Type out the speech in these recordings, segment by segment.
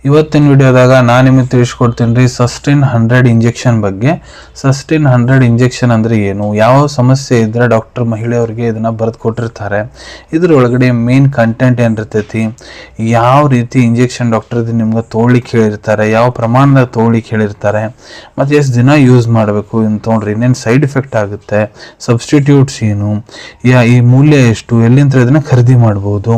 ಇವತ್ತಿನ ವಿಡಿಯೋದಾಗ ನಾನು ನಿಮಗೆ ತಿಳಿಸ್ಕೊಡ್ತೀನಿ ರೀ ಸಸ್ಟೈನ್ 100 ಇಂಜೆಕ್ಷನ್ ಬಗ್ಗೆ. ಸಸ್ಟೈನ್ 100 ಇಂಜೆಕ್ಷನ್ ಅಂದರೆ ಏನು, ಯಾವ ಸಮಸ್ಯೆ ಇದ್ದರೆ ಡಾಕ್ಟರ್ ಮಹಿಳೆಯರಿಗೆ ಇದನ್ನು ಬರೆದು ಕೊಟ್ಟಿರ್ತಾರೆ, ಇದ್ರೊಳಗಡೆ ಮೇನ್ ಕಂಟೆಂಟ್ ಏನಿರ್ತೈತಿ, ಯಾವ ರೀತಿ ಇಂಜೆಕ್ಷನ್ ಡಾಕ್ಟರ್ ಇದು ನಿಮ್ಗೆ ತೊಗೊಳ್ಳಿಕ್ಕೆ ಹೇಳಿರ್ತಾರೆ, ಯಾವ ಪ್ರಮಾಣದಾಗ ತೊಗೊಳ್ಳಿಕ್ಕೆ ಹೇಳಿರ್ತಾರೆ, ಮತ್ತು ಎಷ್ಟು ದಿನ ಯೂಸ್ ಮಾಡಬೇಕು ಅಂತ ತೊಗೊಂಡ್ರಿ ಇನ್ನೇನು ಸೈಡ್ ಎಫೆಕ್ಟ್ ಆಗುತ್ತೆ, ಸಬ್ಸ್ಟಿಟ್ಯೂಟ್ಸ್ ಏನು, ಈ ಮೂಲ್ಯ ಎಷ್ಟು, ಎಲ್ಲಿಂದ ಇದನ್ನು ಖರೀದಿ ಮಾಡ್ಬೋದು,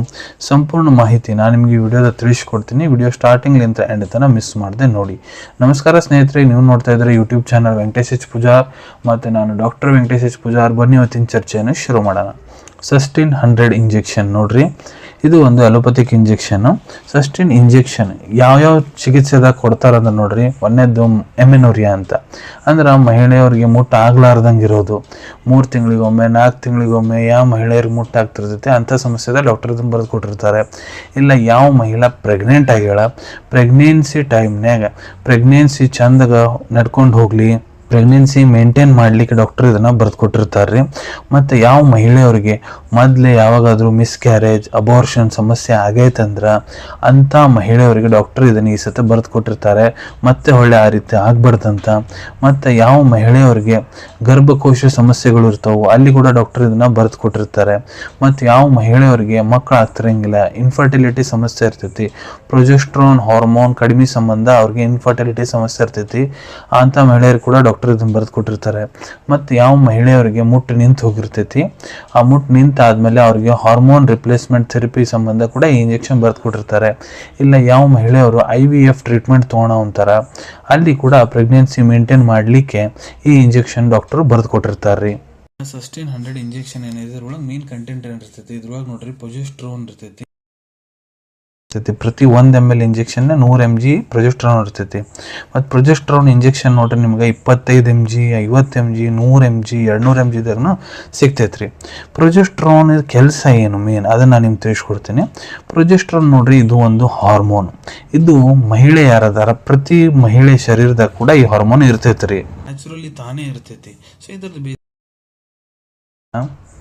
ಸಂಪೂರ್ಣ ಮಾಹಿತಿ ನಾನು ನಿಮಗೆ ಈ ವಿಡಿಯೋದ ತಿಳಿಸ್ಕೊಡ್ತೀನಿ. ವಿಡಿಯೋ ಸ್ಟಾರ್ಟಿಂಗ್ ಎಂಡ್ ತನಕ ಮಿಸ್ ಮಾಡದೆ ನೋಡಿ. ನಮಸ್ಕಾರ ಸ್ನೇಹಿತರೆ, ನೀವು ನೋಡ್ತಾ ಇದ್ರೆ YouTube channel Venkatesh H Pujar ಮತ್ತು ನಾನು ಡಾಕ್ಟರ್ ವೆಂಕಟೇಶ್ ಎಚ್ ಪೂಜಾರ್. ಬನ್ನಿ ಇವತ್ತಿನ ಚರ್ಚೆಯನ್ನು ಶುರು ಮಾಡೋಣ. ಸಸ್ಟೈನ್ 100 ಇಂಜೆಕ್ಷನ್ ನೋಡ್ರಿ, ಇದು ಒಂದು ಅಲೋಪತಿಕ್ ಇಂಜೆಕ್ಷನ್. ಸಸ್ಟೈನ್ ಇಂಜೆಕ್ಷನ್ ಯಾವ್ಯಾವ ಚಿಕಿತ್ಸೆದಾಗ ಕೊಡ್ತಾರಂತ ನೋಡ್ರಿ. ಒಂದೇದು ಎಮೆನೋರಿಯಾ ಅಂತ, ಅಂದ್ರೆ ಮಹಿಳೆಯರಿಗೆ ಮುಟ್ಟ ಆಗ್ಲಾರ್ದಂಗೆ ಇರೋದು, 3 ತಿಂಗಳಿಗೊಮ್ಮೆ 4 ತಿಂಗಳಿಗೊಮ್ಮೆ ಯಾವ ಮಹಿಳೆಯರಿಗೆ ಮುಟ್ಟಾಗ್ತಿರ್ತೈತೆ ಅಂಥ ಸಮಸ್ಯೆದಾಗ ಡಾಕ್ಟರ್ ಇದನ್ನು ಬರೆದು ಕೊಟ್ಟಿರ್ತಾರೆ. ಇಲ್ಲ ಯಾವ ಮಹಿಳಾ ಪ್ರೆಗ್ನೆಂಟ್ ಆಗ್ಯಾಳ, ಪ್ರೆಗ್ನೆನ್ಸಿ ಟೈಮ್ನಾಗ ಪ್ರೆಗ್ನೆನ್ಸಿ ಚಂದಾಗ ನಡ್ಕೊಂಡು ಹೋಗಲಿ, ಪ್ರೆಗ್ನೆನ್ಸಿ ಮೇಂಟೈನ್ ಮಾಡಲಿಕ್ಕೆ ಡಾಕ್ಟರ್ ಇದನ್ನು ಬರೆದು ಕೊಟ್ಟಿರ್ತಾರೆ ರೀ. ಮತ್ತು ಯಾವ ಮಹಿಳೆಯರಿಗೆ ಮೊದಲೇ ಯಾವಾಗಾದರೂ ಮಿಸ್ಕ್ಯಾರೇಜ್ ಅಬೋರ್ಷನ್ ಸಮಸ್ಯೆ ಆಗೈತಂದ್ರೆ ಅಂಥ ಮಹಿಳೆಯರಿಗೆ ಡಾಕ್ಟರ್ ಇದನ್ನು ಈ ಸತಿ ಬರೆದು ಕೊಟ್ಟಿರ್ತಾರೆ, ಮತ್ತೆ ಹೊಳ್ಳೆ ಆ ರೀತಿ ಆಗ್ಬಾರ್ದಂತ. ಮತ್ತು ಯಾವ ಮಹಿಳೆಯರಿಗೆ ಗರ್ಭಕೋಶ ಸಮಸ್ಯೆಗಳು ಇರ್ತಾವೆ ಅಲ್ಲಿ ಕೂಡ ಡಾಕ್ಟರ್ ಇದನ್ನು ಬರೆದು ಕೊಟ್ಟಿರ್ತಾರೆ. ಮತ್ತು ಯಾವ ಮಹಿಳೆಯರಿಗೆ ಮಕ್ಕಳು ಆಗ್ತಿರಂಗಿಲ್ಲ, ಇನ್ಫರ್ಟಿಲಿಟಿ ಸಮಸ್ಯೆ ಇರ್ತೈತಿ, ಪ್ರೊಜೆಸ್ಟ್ರಾನ್ ಹಾರ್ಮೋನ್ ಕಡಿಮೆ ಸಂಬಂಧ ಅವ್ರಿಗೆ ಇನ್ಫರ್ಟಿಲಿಟಿ ಸಮಸ್ಯೆ ಇರ್ತೈತಿ, ಅಂಥ ಮಹಿಳೆಯರು ಕೂಡ ಡಾಕ್ಟರ್ ಇದನ್ನು ಬರೆದು ಕೊಟ್ಟಿರ್ತಾರೆ. ಮತ್ತು ಯಾವ ಮಹಿಳೆಯರಿಗೆ ಮುಟ್ಟು ನಿಂತು ಹೋಗಿರ್ತೈತಿ, ಆ ಮುಟ್ಟು ನಿಂತಾದ್ಮೇಲೆ ಅವ್ರಿಗೆ ಹಾರ್ಮೋನ್ ರಿಪ್ಲೇಸ್ಮೆಂಟ್ ಥೆರಪಿ ಸಂಬಂಧ ಕೂಡ ಈ ಇಂಜೆಕ್ಷನ್ ಬರೆದು ಕೊಟ್ಟಿರ್ತಾರೆ. ಇಲ್ಲ ಯಾವ ಮಹಿಳೆಯರು IVF ಟ್ರೀಟ್ಮೆಂಟ್ ತೊಗೊಳೋ ಅಂತಾರ ಅಲ್ಲಿ ಕೂಡ ಪ್ರೆಗ್ನೆನ್ಸಿ ಮೇಂಟೈನ್ ಮಾಡಲಿಕ್ಕೆ ಈ ಇಂಜೆಕ್ಷನ್ ಡಾಕ್ಟರ್ ಬರೆದು ಕೊಟ್ಟಿರ್ತಾರೆ ರೀ. ಸಸ್ಟೈನ್ 100 ಇಂಜೆಕ್ಷನ್ ಏನಿದೆ ಇದ್ರೊಳಗೆ ಮೇನ್ ಕಂಟೆಂಟ್ ಏನಿರ್ತೈತಿ, ಇದ್ರೊಳಗೆ ನೋಡ್ರಿ ಪ್ರೊಜೆಸ್ಟ್ರಾನ್ ಇರ್ತೈತಿ. ಪ್ರತಿ 1 ml ಇಂಜೆಕ್ಷನ್ 100 mg ಪ್ರೊಜೆಸ್ಟ್ರಾನ್ ಇರ್ತೈತಿ. ಮತ್ತು ಪ್ರೊಜೆಸ್ಟ್ರಾನ್ ಇಂಜೆಕ್ಷನ್ ನೋಡ್ರಿ ನಿಮ್ಗೆ 25 mg 50 mg 100 mg 200 mg ದಾಗೂ ಸಿಗ್ತೈತೆ ರೀ. ಪ್ರೊಜೆಸ್ಟ್ರಾನ್ ಕೆಲಸ ಏನು ಮೇನ್ ಅದನ್ನು ನಾನು ನಿಮ್ಗೆ ತಿಳಿಸ್ಕೊಡ್ತೀನಿ. ಪ್ರೊಜೆಸ್ಟ್ರಾನ್ ನೋಡ್ರಿ ಇದು ಒಂದು ಹಾರ್ಮೋನ್. ಇದು ಮಹಿಳೆ ಯಾರದಾರ ಪ್ರತಿ ಮಹಿಳೆ ಶರೀರದಾಗ ಕೂಡ ಈ ಹಾರ್ಮೋನ್ ಇರ್ತೈತೆ ರೀ, ನ್ಯಾಚುರಲಿ ತಾನೇ ಇರ್ತೈತಿ. ಸೊ ಇದ್ರದ್ದು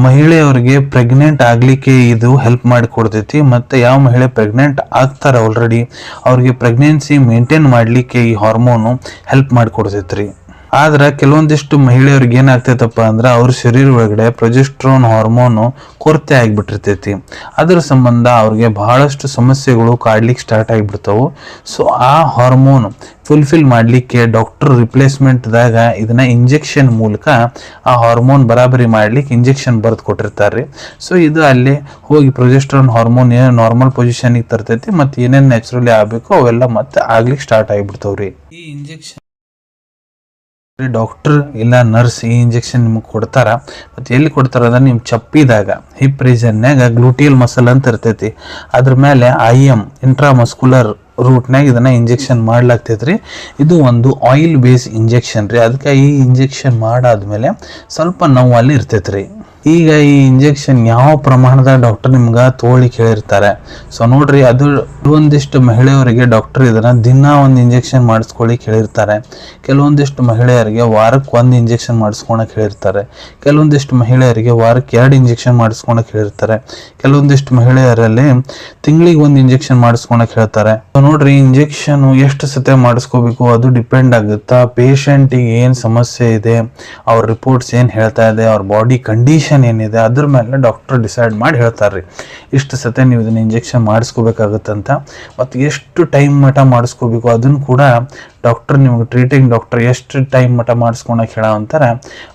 ಮಹಿಳೆಯವರಿಗೆ ಪ್ರೆಗ್ನೆಂಟ್ ಆಗ್ಲಿಕ್ಕೆ ಇದು ಹೆಲ್ಪ್ ಮಾಡಿ ಕೊಡ್ತೈತಿ. ಮತ್ತು ಯಾವ ಮಹಿಳೆ ಪ್ರೆಗ್ನೆಂಟ್ ಆಗ್ತಾರೆ ಆಲ್ರೆಡಿ ಅವ್ರಿಗೆ ಪ್ರೆಗ್ನೆನ್ಸಿ ಮೇಂಟೈನ್ ಮಾಡಲಿಕ್ಕೆ ಈ ಹಾರ್ಮೋನು ಹೆಲ್ಪ್ ಮಾಡಿ ಕೊಡ್ತೈತಿ ರೀ. ಆದ್ರೆ ಕೆಲವೊಂದಿಷ್ಟು ಮಹಿಳೆಯರಿಗೆ ಏನಾಗ್ತೈತಪ್ಪ ಅಂದ್ರೆ ಅವ್ರ ಶರೀರ ಒಳಗಡೆ ಪ್ರೊಜೆಸ್ಟ್ರಾನ್ ಹಾರ್ಮೋನು ಕೊರತೆ ಆಗಿಬಿಟ್ಟಿರ್ತೈತಿ. ಅದರ ಸಂಬಂಧ ಅವ್ರಿಗೆ ಬಹಳಷ್ಟು ಸಮಸ್ಯೆಗಳು ಕಾಡ್ಲಿಕ್ಕೆ ಸ್ಟಾರ್ಟ್ ಆಗಿಬಿಡ್ತಾವೆ. ಸೊ ಆ ಹಾರ್ಮೋನ್ ಫುಲ್ಫಿಲ್ ಮಾಡಲಿಕ್ಕೆ ಡಾಕ್ಟರ್ ರಿಪ್ಲೇಸ್ಮೆಂಟ್ದಾಗ ಇದನ್ನ ಇಂಜೆಕ್ಷನ್ ಮೂಲಕ ಆ ಹಾರ್ಮೋನ್ ಬರಾಬರಿ ಮಾಡ್ಲಿಕ್ಕೆ ಇಂಜೆಕ್ಷನ್ ಬರೆದು ಕೊಟ್ಟಿರ್ತಾರೆ. ಸೊ ಇದು ಅಲ್ಲಿ ಹೋಗಿ ಪ್ರೊಜೆಸ್ಟ್ರಾನ್ ಹಾರ್ಮೋನ್ ಏನು ನಾರ್ಮಲ್ ಪೊಸಿಷನ್ಗೆ ತರ್ತೈತಿ, ಮತ್ತು ಏನೇನು ನ್ಯಾಚುರಲಿ ಆಗಬೇಕು ಅವೆಲ್ಲ ಮತ್ತೆ ಆಗ್ಲಿಕ್ಕೆ ಸ್ಟಾರ್ಟ್ ಆಗಿಬಿಡ್ತಾವ್ರಿ. ಈ ಇಂಜೆಕ್ಷನ್ ಡಾಕ್ಟರ್ ಇಲ್ಲ ನರ್ಸ್ ಈ ಇಂಜೆಕ್ಷನ್ ನಿಮಗೆ ಕೊಡ್ತಾರ. ಮತ್ತು ಎಲ್ಲಿ ಕೊಡ್ತಾರ ಅಂದ್ರೆ ನಿಮ್ಮ ಚಪ್ಪಿದಾಗ ಹಿಪ್ ರೀಜನ್ಯಾಗ ಗ್ಲೂಟಿಯಲ್ ಮಸಲ್ ಅಂತ ಇರ್ತೈತಿ, ಅದ್ರ ಮೇಲೆ IM ಇಂಟ್ರಾಮಸ್ಕುಲರ್ ರೂಟ್ನಾಗ ಇದನ್ನ ಇಂಜೆಕ್ಷನ್ ಮಾಡ್ಲಾಗ್ತೈತ್ರಿ. ಇದು ಒಂದು ಆಯಿಲ್ ಬೇಸ್ ಇಂಜೆಕ್ಷನ್ ರೀ. ಅದಕ್ಕೆ ಈ ಇಂಜೆಕ್ಷನ್ ಮಾಡಾದ್ಮೇಲೆ ಸ್ವಲ್ಪ ನೋವು ಅಲ್ಲಿ ಇರ್ತೈತ್ರಿ. ಈಗ ಈ ಇಂಜೆಕ್ಷನ್ ಯಾವ ಪ್ರಮಾಣದಾಗ ಡಾಕ್ಟರ್ ನಿಮ್ಗೆ ತೊಗೊಳ್ಳಿಕ್ಕೆ ಹೇಳಿರ್ತಾರೆ. ಸೊ ನೋಡ್ರಿ, ಅದು ಒಂದಿಷ್ಟು ಮಹಿಳೆಯರಿಗೆ ಡಾಕ್ಟರ್ ಇದನ್ನ ದಿನ ಒಂದು ಇಂಜೆಕ್ಷನ್ ಮಾಡಿಸ್ಕೊಳ್ಳಿಕ್ಕೆ ಹೇಳಿರ್ತಾರೆ. ಕೆಲವೊಂದಿಷ್ಟು ಮಹಿಳೆಯರಿಗೆ ವಾರಕ್ಕೆ 1 ಇಂಜೆಕ್ಷನ್ ಮಾಡಿಸ್ಕೊಳಕ್ಕೆ ಹೇಳಿರ್ತಾರೆ. ಕೆಲವೊಂದಿಷ್ಟು ಮಹಿಳೆಯರಿಗೆ ವಾರಕ್ಕೆ 2 ಇಂಜೆಕ್ಷನ್ ಮಾಡಿಸ್ಕೊಳಕ್ಕೆ ಹೇಳಿರ್ತಾರೆ. ಕೆಲವೊಂದಿಷ್ಟು ಮಹಿಳೆಯರಲ್ಲಿ ತಿಂಗಳಿಗೆ 1 ಇಂಜೆಕ್ಷನ್ ಮಾಡಿಸ್ಕೊಳಕ್ಕೆ ಹೇಳ್ತಾರೆ. ನೋಡ್ರಿ, ಇಂಜೆಕ್ಷನ್ ಎಷ್ಟು ಸತಿ ಮಾಡಿಸ್ಕೋಬೇಕು ಅದು ಡಿಪೆಂಡ್ ಆಗುತ್ತಾ ಪೇಷಂಟಿಗೆ ಏನು ಸಮಸ್ಯೆ ಇದೆ, ಅವ್ರ ರಿಪೋರ್ಟ್ಸ್ ಏನು ಹೇಳ್ತಾ ಇದೆ, ಅವ್ರ ಬಾಡಿ ಕಂಡೀಷನ್ ಏನಿದೆ ಅದ್ರ ಮೇಲೆ ಡಾಕ್ಟರ್ ಡಿಸೈಡ್ ಮಾಡಿ ಹೇಳ್ತಾರೆ. ಇಷ್ಟು ಸತಿ ನೀವು ಇದನ್ನ ಇಂಜೆಕ್ಷನ್ ಮಾಡಿಸ್ಕೋಬೇಕಾಗುತ್ತಂತ, ಮತ್ತು ಎಷ್ಟು ಟೈಮ್ ಮಟ್ಟ ಮಾಡಿಸ್ಕೋಬೇಕು ಅದನ್ನು ಕೂಡ ಡಾಕ್ಟರ್ ನಿಮ್ಗೆ ಟ್ರೀಟಿಂಗ್ ಡಾಕ್ಟರ್ ಎಷ್ಟು ಟೈಮ್ ಮಟ್ಟ ಮಾಡಿಸ್ಕೊಳಕ್ಕೆ ಹೇಳೋ ಅಂತಾರೆ.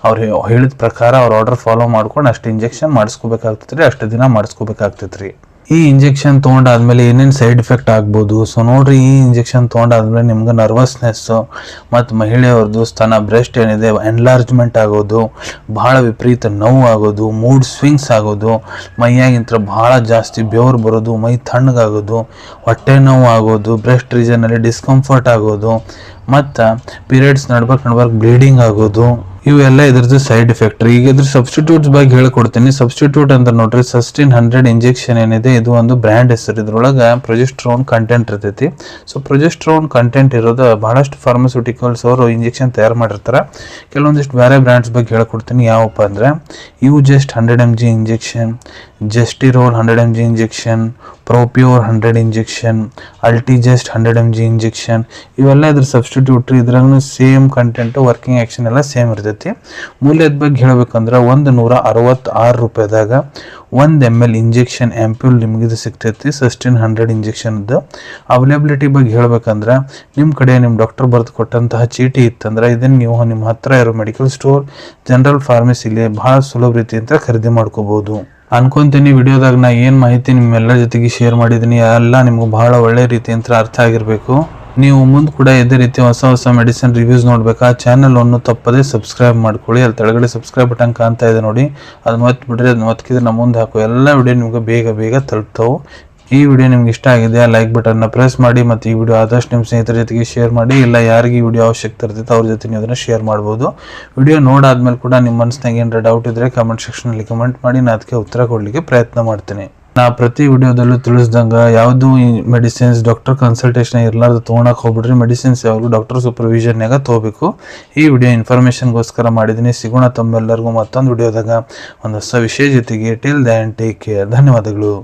ಅವ್ರು ಹೇಳಿದ ಪ್ರಕಾರ ಅವ್ರ ಆರ್ಡರ್ ಫಾಲೋ ಮಾಡ್ಕೊಂಡು ಅಷ್ಟು ಇಂಜೆಕ್ಷನ್ ಮಾಡಿಸ್ಕೋಬೇಕಾಗ್ತೈತೆ ರೀ, ಅಷ್ಟು ದಿನ ಮಾಡಿಸ್ಕೋಬೇಕಾಗ್ತೈತೆ ರೀ. ಈ ಇಂಜೆಕ್ಷನ್ ತೊಗೊಂಡಾದ್ಮೇಲೆ ಏನೇನು ಸೈಡ್ ಎಫೆಕ್ಟ್ ಆಗ್ಬೋದು. ಸೊ ನೋಡ್ರಿ, ಈ ಇಂಜೆಕ್ಷನ್ ತೊಗೊಂಡಾದ್ಮೇಲೆ ನಿಮ್ಗೆ ನರ್ವಸ್ನೆಸ್ಸು ಮತ್ತು ಮಹಿಳೆಯವ್ರದ್ದು ಸ್ತನ ಬ್ರೆಸ್ಟ್ ಏನಿದೆ ಎನ್ಲಾರ್ಜ್ಮೆಂಟ್ ಆಗೋದು, ಭಾಳ ವಿಪರೀತ ನೋವು ಆಗೋದು, ಮೂಡ್ ಸ್ವಿಂಗ್ಸ್ ಆಗೋದು, ಮೈಯಾಗಿಂತ ಭಾಳ ಜಾಸ್ತಿ ಬೆವರು ಬರೋದು, ಮೈ ತಣ್ಣಗಾಗೋದು, ಹೊಟ್ಟೆ ನೋವು ಆಗೋದು, ಬ್ರೆಸ್ಟ್ ರೀಜನಲ್ಲಿ ಡಿಸ್ಕಂಫರ್ಟ್ ಆಗೋದು, ಮತ್ತು ಪೀರಿಯಡ್ಸ್ ನಡ್ಬೇಕು ಬ್ಲೀಡಿಂಗ್ ಆಗೋದು, ಇವೆಲ್ಲ ಇದ್ರದ್ದು ಸೈಡ್ ಎಫೆಕ್ಟ್. ಈಗ ಇದ್ರ ಸಬ್ಸ್ಟಿಟ್ಯೂಟ್ಸ್ ಬಗ್ಗೆ ಹೇಳ್ಕೊಡ್ತೀನಿ. ಸಬ್ಸ್ಟಿಟ್ಯೂಟ್ ಅಂತ ನೋಡ್ರಿ, ಸಸ್ಟೈನ್ 100 ಇಂಜೆಕ್ಷನ್ ಏನಿದೆ ಇದು ಒಂದು ಬ್ರ್ಯಾಂಡ್ ಹೆಸರು. ಇದ್ರೊಳಗೆ ಪ್ರೊಜೆಸ್ಟ್ರಾನ್ ಕಂಟೆಂಟ್ ಇರ್ತೈತಿ. ಸೊ ಪ್ರೊಜೆಸ್ಟ್ರಾನ್ ಕಂಟೆಂಟ್ ಇರೋದು ಬಹಳಷ್ಟು ಫಾರ್ಮಸ್ಯೂಟಿಕಲ್ಸ್ ಅವರು ಇಂಜೆಕ್ಷನ್ ತಯಾರು ಮಾಡಿರ್ತಾರೆ. ಕೆಲವೊಂದಿಷ್ಟು ಬೇರೆ ಬ್ರ್ಯಾಂಡ್ಸ್ ಬಗ್ಗೆ ಹೇಳ್ಕೊಡ್ತೀನಿ. ಯಾವಪ್ಪ ಅಂದರೆ ಜಸ್ಟ್ 100 mg ಇಂಜೆಕ್ಷನ್, ಜೆಸ್ಟಿರೋಲ್ 100 mg ಇಂಜೆಕ್ಷನ್, ಪ್ರೋಪ್ಯೂರ್ 100 ಇಂಜೆಕ್ಷನ್, ಅಲ್ಟಿಜೆಸ್ಟ್ 100 mg ಇಂಜೆಕ್ಷನ್, ಇವೆಲ್ಲ ಇದ್ರ ಸಬ್ಸ್ಟಿಟ್ಯೂಟ್ರಿ. ಇದ್ರಾಗೂ ಸೇಮ್ ಕಂಟೆಂಟ್, ವರ್ಕಿಂಗ್ ಆ್ಯಕ್ಷನ್ ಎಲ್ಲ ಸೇಮ್ ಇರ್ತೈತಿ. ಮೂಲ್ಯದ ಬಗ್ಗೆ ಹೇಳ್ಬೇಕಂದ್ರೆ 166 ರೂಪಾಯಿದಾಗ 1 ml ಇಂಜೆಕ್ಷನ್ ಆ್ಯಂಪ್ಯೂಲ್ ನಿಮ್ಗೆ ಇದು ಸಿಗ್ತೈತಿ. ಸಸ್ಟೈನ್ 100 ಇಂಜೆಕ್ಷನ್ದು ಅವೈಲೇಬಿಲಿಟಿ ಬಗ್ಗೆ ಹೇಳ್ಬೇಕಂದ್ರೆ ನಿಮ್ಮ ಕಡೆ ನಿಮ್ಮ ಡಾಕ್ಟರ್ ಬರೆದು ಕೊಟ್ಟಂತಹ ಚೀಟಿ ಇತ್ತಂದ್ರೆ ಇದನ್ನು ನೀವು ನಿಮ್ಮ ಹತ್ರ ಇರೋ ಮೆಡಿಕಲ್ ಸ್ಟೋರ್, ಜನರಲ್ ಫಾರ್ಮಸಿಲಿ ಭಾಳ ಸುಲಭ ರೀತಿಯಿಂದ ಖರೀದಿ ಮಾಡ್ಕೋಬಹುದು. ಅನ್ಕೊಂತೀನಿ ವಿಡಿಯೋದಾಗ ನಾ ಏನು ಮಾಹಿತಿ ನಿಮ್ಮೆಲ್ಲರ ಜೊತೆಗೆ ಶೇರ್ ಮಾಡಿದ್ದೀನಿ ಎಲ್ಲ ನಿಮ್ಗೆ ಬಹಳ ಒಳ್ಳೆ ರೀತಿಯಿಂದ ಅರ್ಥ ಆಗಿರಬೇಕು. ನೀವು ಮುಂದೆ ಕೂಡ ಇದೇ ರೀತಿ ಹೊಸ ಮೆಡಿಸಿನ್ ರಿವ್ಯೂಸ್ ನೋಡ್ಬೇಕಾ ಚಾನಲ್ ಅನ್ನು ತಪ್ಪದೇ ಸಬ್ಸ್ಕ್ರೈಬ್ ಮಾಡ್ಕೊಳ್ಳಿ. ಅಲ್ಲಿ ಕೆಳಗಡೆ ಸಬ್ಸ್ಕ್ರೈಬ್ ಬಟನ್ ಕಾಣ್ತಾ ಇದೆ ನೋಡಿ, ಅದನ್ನ ಒತ್ತಿಬಿಡ್ರಿ. ಅದನ್ನ ಒತ್ತಿದ್ರೆ ನಮ್ಮ ಮುಂದೆ ಹಾಕೋ ಎಲ್ಲ ವಿಡಿಯೋ ನಿಮ್ಗೆ ಬೇಗ ತಲುಪ್ತಾವೆ. ಈ ವಿಡಿಯೋ ನಿಮ್ಗೆ ಇಷ್ಟ ಆಗಿದೆಯಾ ಲೈಕ್ ಬಟನ್ನ ಪ್ರೆಸ್ ಮಾಡಿ, ಮತ್ತು ಈ ವಿಡಿಯೋ ಆದಷ್ಟು ನಿಮ್ಮ ಸ್ನೇಹಿತರ ಜೊತೆಗೆ ಶೇರ್ ಮಾಡಿ. ಇಲ್ಲ ಯಾರಿಗೆ ಈ ವಿಡಿಯೋ ಅವಶ್ಯಕತೆ ಇರ್ತೈತೆ ಅವ್ರ ಜೊತೆ ನೀವು ಅದನ್ನು ಶೇರ್ ಮಾಡ್ಬೋದು. ವಿಡಿಯೋ ನೋಡಾದ್ಮೇಲೆ ಕೂಡ ನಿಮ್ಮ ಮನಸ್ಸಿನಾಗ ಏನಾರ ಡೌಟ್ ಇದ್ದರೆ ಕಮೆಂಟ್ ಸೆಕ್ಷನಲ್ಲಿ ಕಮೆಂಟ್ ಮಾಡಿ, ನಾನು ಅದಕ್ಕೆ ಉತ್ತರ ಕೊಡಲಿಕ್ಕೆ ಪ್ರಯತ್ನ ಮಾಡ್ತೀನಿ. ನಾ ಪ್ರತಿ ವಿಡಿಯೋದಲ್ಲೂ ತಿಳಿಸ್ದಂಗೆ ಯಾವುದು ಮೆಡಿಸಿನ್ಸ್ ಡಾಕ್ಟರ್ ಕನ್ಸಲ್ಟೇಷನ್ ಇರಲಾರ್ದು ತೊಗೊಳಕ್ಕೆ ಹೋಗ್ಬಿಡ್ರಿ. ಮೆಡಿಸಿನ್ಸ್ ಯಾವಾಗಲೂ ಡಾಕ್ಟರ್ ಸೂಪರ್ವಿಷನ್ನಾಗ ತೊಗೋಬೇಕು. ಈ ವಿಡಿಯೋ ಇನ್ಫಾರ್ಮೇಷನ್ಗೋಸ್ಕರ ಮಾಡಿದ್ದೀನಿ. ಸಿಗೋಣ ತಮ್ಮೆಲ್ಲರಿಗೂ ಮತ್ತೊಂದು ವಿಡಿಯೋದಾಗ ಒಂದು ಹೊಸ ವಿಷಯ ಜೊತೆಗೆ. Till than take care. ಧನ್ಯವಾದಗಳು.